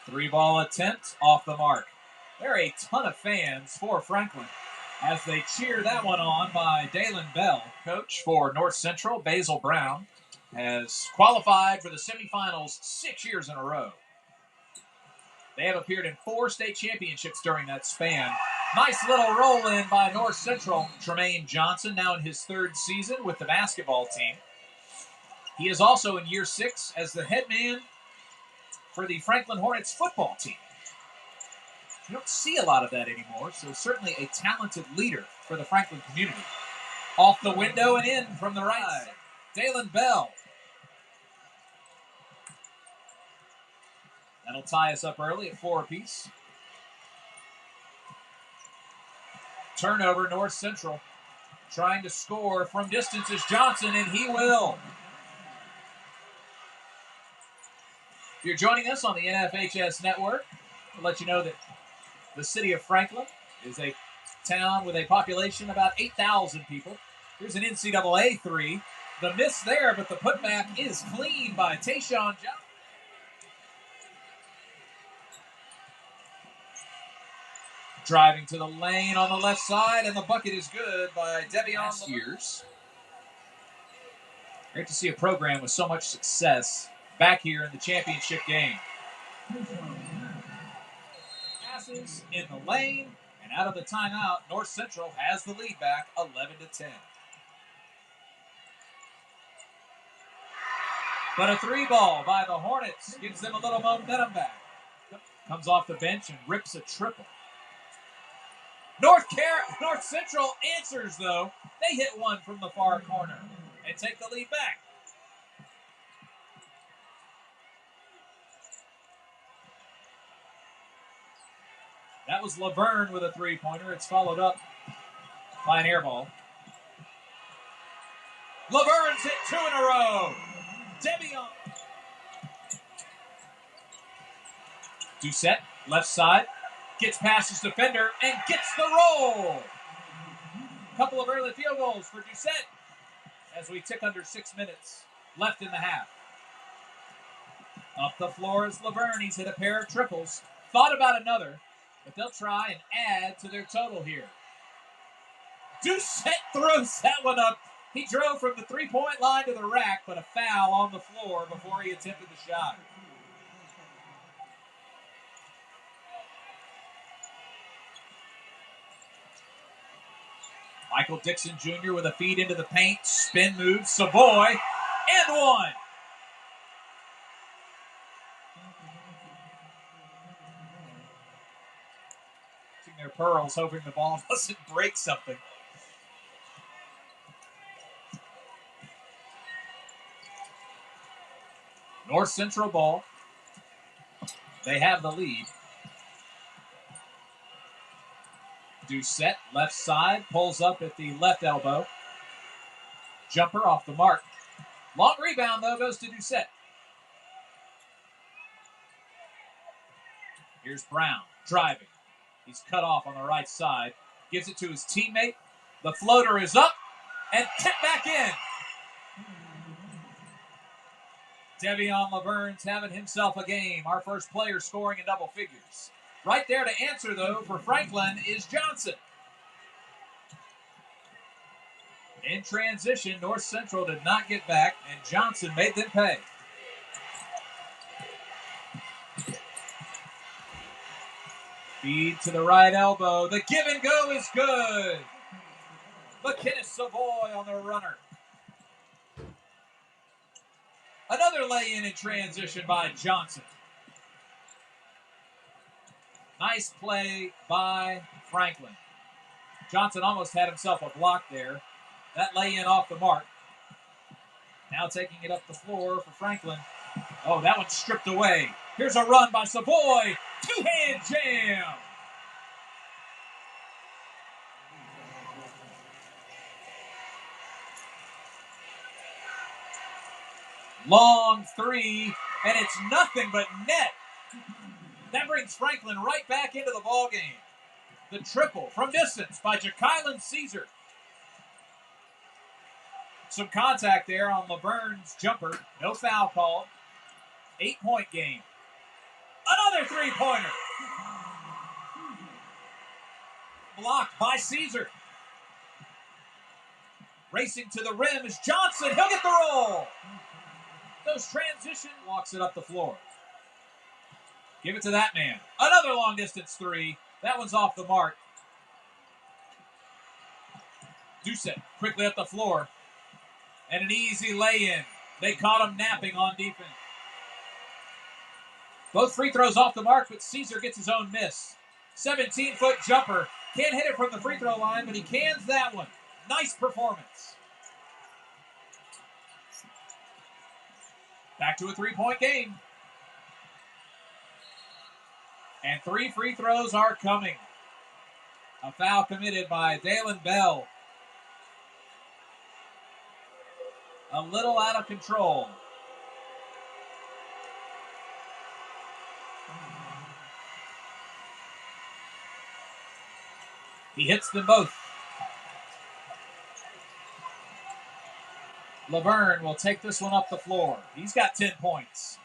3-ball attempt off the mark. There are a ton of fans for Franklin as they cheer that one on by Dalen Bell. Coach for North Central, Basil Brown, has qualified for the semifinals 6 years in a row. They have appeared in 4 state championships during that span. Nice little roll in by North Central. Tremaine Johnson now in his 3rd season with the basketball team. He is also in year 6 as the head man for the Franklin Hornets football team. You don't see a lot of that anymore, so certainly a talented leader for the Franklin community. Off the window and in from the right side. Dalen Bell. That'll tie us up early at 4 apiece. Turnover, North Central. Trying to score from distance is Johnson, and he will. If you're joining us on the NFHS network, we'll let you know that the city of Franklin is a town with a population of about 8,000 people. Here's an NCAA 3. The miss there, but the putback is clean by Tayshawn Johnson. Driving to the lane on the left side, and the bucket is good by Devion Years. Great to see a program with so much success back here in the championship game. Passes in the lane, and out of the timeout, North Central has the lead back 11-10. But a 3-ball by the Hornets gives them a little momentum back. Comes off the bench and rips a triple. North Central answers, though. They hit one from the far corner and take the lead back. That was Laverne with a 3-pointer. It's followed up by an air ball. Laverne's hit 2 in a row. Devion. Doucette, left side. Gets past his defender and gets the roll. Couple of early field goals for Doucette as we tick under 6 minutes left in the half. Up the floor is Laverne. He's hit a pair of triples. Thought about another, but they'll try and add to their total here. Doucette throws that one up. He drove from the 3-point line to the rack, but a foul on the floor before he attempted the shot. Michael Dixon Jr. with a feed into the paint. Spin move. Savoy. And one. Using their pearls, hoping the ball doesn't break something. North Central ball. They have the lead. Doucette, left side, pulls up at the left elbow. Jumper off the mark. Long rebound, though, goes to Doucette. Here's Brown, driving. He's cut off on the right side. Gives it to his teammate. The floater is up and tipped back in. Devion Laverne's having himself a game. Our first player scoring in double figures. Right there to answer, though, for Franklin is Johnson. In transition, North Central did not get back, and Johnson made them pay. Feed to the right elbow. The give and go is good. McKinnis Savoy on the runner. Another lay-in transition by Johnson. Nice play by Franklin. Johnson almost had himself a block there. That lay-in off the mark. Now taking it up the floor for Franklin. Oh, that one's stripped away. Here's a run by Savoy. Two-hand jam. Long three, and it's nothing but net. That brings Franklin right back into the ballgame. The triple from distance by Ja'Kylan Caesar. Some contact there on Laverne's jumper. No foul call. 8-point game. Another Another three-pointer. Blocked by Caesar. Racing to the rim is Johnson. He'll get the roll. Those transition. Walks it up the floor. Give it to that man. Another long-distance three. That one's off the mark. Doucet quickly up the floor. And an easy lay-in. They caught him napping on defense. Both free throws off the mark, but Caesar gets his own miss. 17-foot jumper. Can't hit it from the free throw line, but he cans that one. Nice performance. Back to a three-point game. And 3 free throws are coming. A foul committed by Dalen Bell. A little out of control. He hits them both. Laverne will take this one up the floor. He's got 10 points.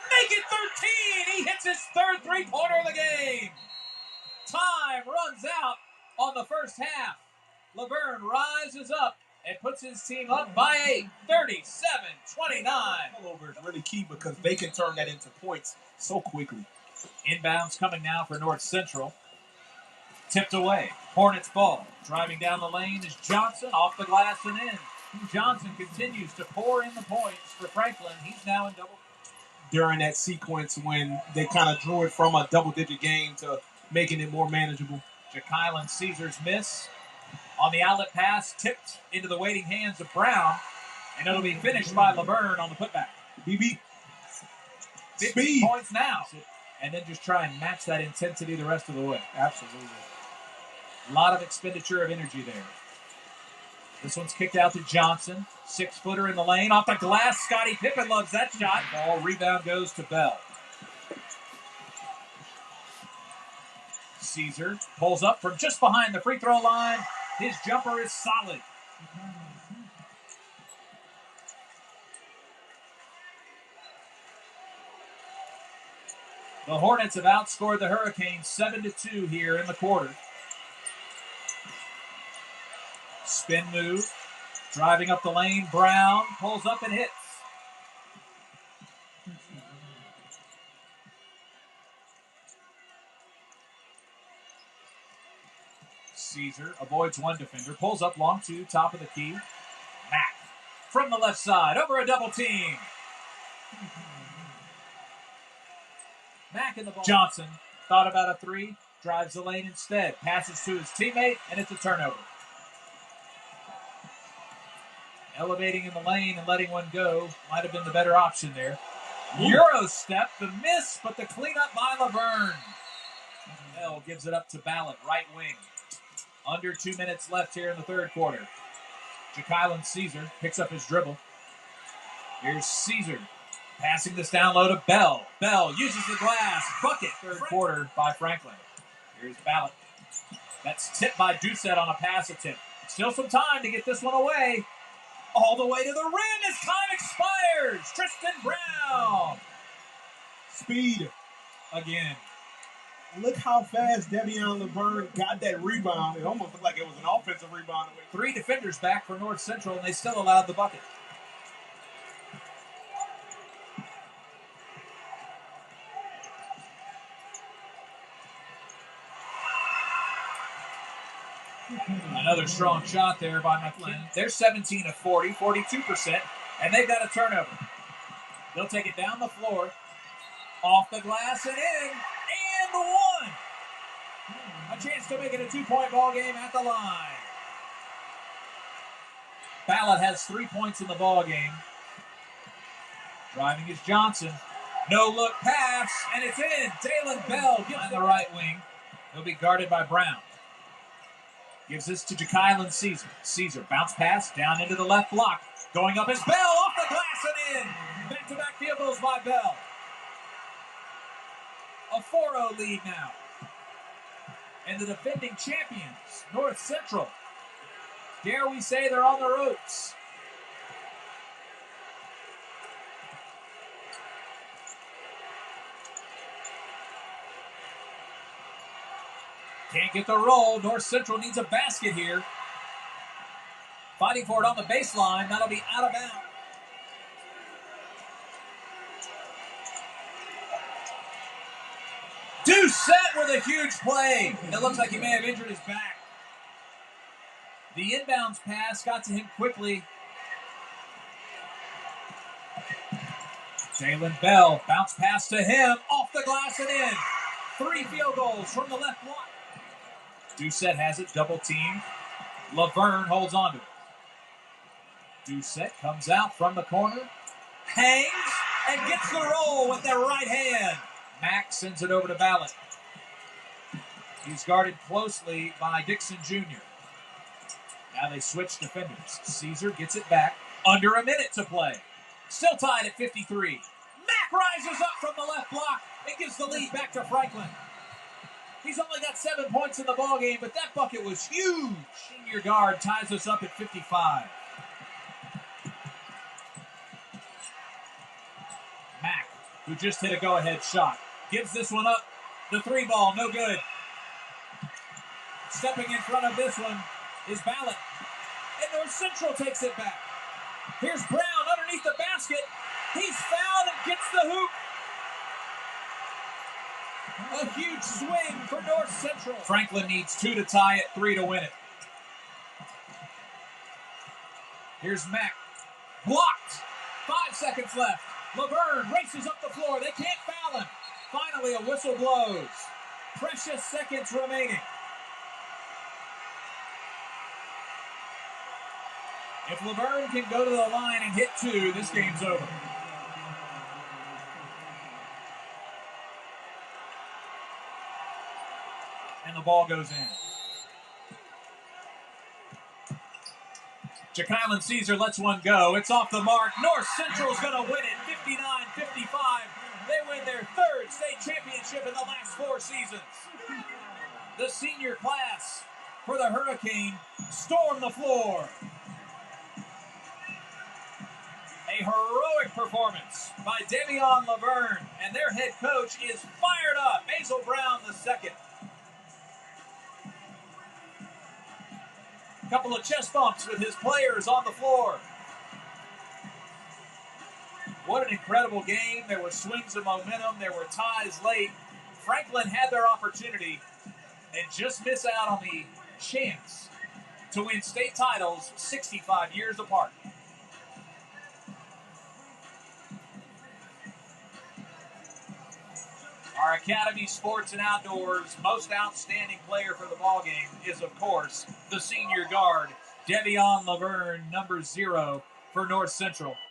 Make it 13! He hits his third three-pointer of the game. Time runs out on the first half. Laverne rises up and puts his team up by 8, 37-29. Pullover is really key because they can turn that into points so quickly. Inbounds coming now for North Central. Tipped away. Hornets ball. Driving down the lane is Johnson, off the glass and in. Johnson continues to pour in the points for Franklin. He's now in double. During that sequence when they kind of drew it from a double-digit game to making it more manageable. Ja'Kylan Caesar's miss on the outlet pass, tipped into the waiting hands of Brown, and it'll be finished by Laverne on the putback. BB. 15 points now. And then just try and match that intensity the rest of the way. Absolutely. A lot of expenditure of energy there. This one's kicked out to Johnson. 6-footer in the lane. Off the glass, Scottie Pippen loves that shot. Ball rebound goes to Bell. Caesar pulls up from just behind the free throw line. His jumper is solid. The Hornets have outscored the Hurricanes 7-2 here in the quarter. Spin move. Driving up the lane. Brown pulls up and hits. Caesar avoids one defender. Pulls up long two. Top of the key. Mack from the left side. Over a double team. Mack in the ball. Johnson thought about a three. Drives the lane instead. Passes to his teammate. And it's a turnover. Elevating in the lane and letting one go might have been the better option there. Euro step, the miss, but the cleanup by Laverne. Bell gives it up to Ballot, right wing. Under 2 minutes left here in the third quarter. Ja'Kylan Caesar picks up his dribble. Here's Caesar passing this down low to Bell. Bell uses the glass. Bucket. Third quarter by Franklin. Here's Ballot. That's tipped by Doucet on a pass attempt. Still some time to get this one away. All the way to the rim as time expires. Tristan Brown. Speed. Again. Look how fast Devion Laverne got that rebound. It almost looked like it was an offensive rebound. 3 defenders back for North Central, and they still allowed the bucket. Another strong shot there by McLean. They're 17 of 40, 42%, and they've got a turnover. They'll take it down the floor, off the glass and in, and one. A chance to make it a 2-point ball game at the line. Ballot has 3 points in the ball game. Driving is Johnson. No look pass, and it's in. Dalen Bell gets the right wing. He'll be guarded by Brown. Gives this to Ja'Kylan Caesar. Caesar, bounce pass, down into the left block. Going up is Bell, off the glass and in. Back-to-back field goals by Bell. A 4-0 lead now. And the defending champions, North Central. Dare we say they're on the ropes. Can't get the roll. North Central needs a basket here. Fighting for it on the baseline. That'll be out of bounds. Doucette with a huge play. It looks like he may have injured his back. The inbounds pass got to him quickly. Jalen Bell, bounce pass to him, off the glass and in. 3 field goals from the left block. Doucette has it, double teamed. Laverne holds on to it. Doucette comes out from the corner, hangs, and gets the roll with their right hand. Mack sends it over to Ballot. He's guarded closely by Dixon Jr. Now they switch defenders. Caesar gets it back. Under a minute to play. Still tied at 53. Mack rises up from the left block and gives the lead back to Franklin. He's only got 7 points in the ballgame, but that bucket was huge. Senior guard ties us up at 55. Mack, who just hit a go-ahead shot, gives this one up. The 3 ball, no good. Stepping in front of this one is Ballot. And North Central takes it back. Here's Brown underneath the basket. He's fouled and gets the hoop. A huge swing for North Central. Franklin needs 2 to tie it, 3 to win it. Here's Mack. Blocked. 5 seconds left. Laverne races up the floor. They can't foul him. Finally, a whistle blows. Precious seconds remaining. If Laverne can go to the line and hit 2, this game's over. And the ball goes in. Jacqueline Caesar lets one go. It's off the mark. North Central's going to win it 59-55. They win their 3rd state championship in the last 4 seasons. The senior class for the Hurricane storm the floor. A heroic performance by Davion Laverne, and their head coach is fired up. Basil Brown II. A couple of chest bumps with his players on the floor. What an incredible game. There were swings of momentum. There were ties late. Franklin had their opportunity and just missed out on the chance to win state titles 65 years apart. Our Academy Sports and Outdoors most outstanding player for the ballgame is, of course, the senior guard, Davion Laverne, number 0 for North Central.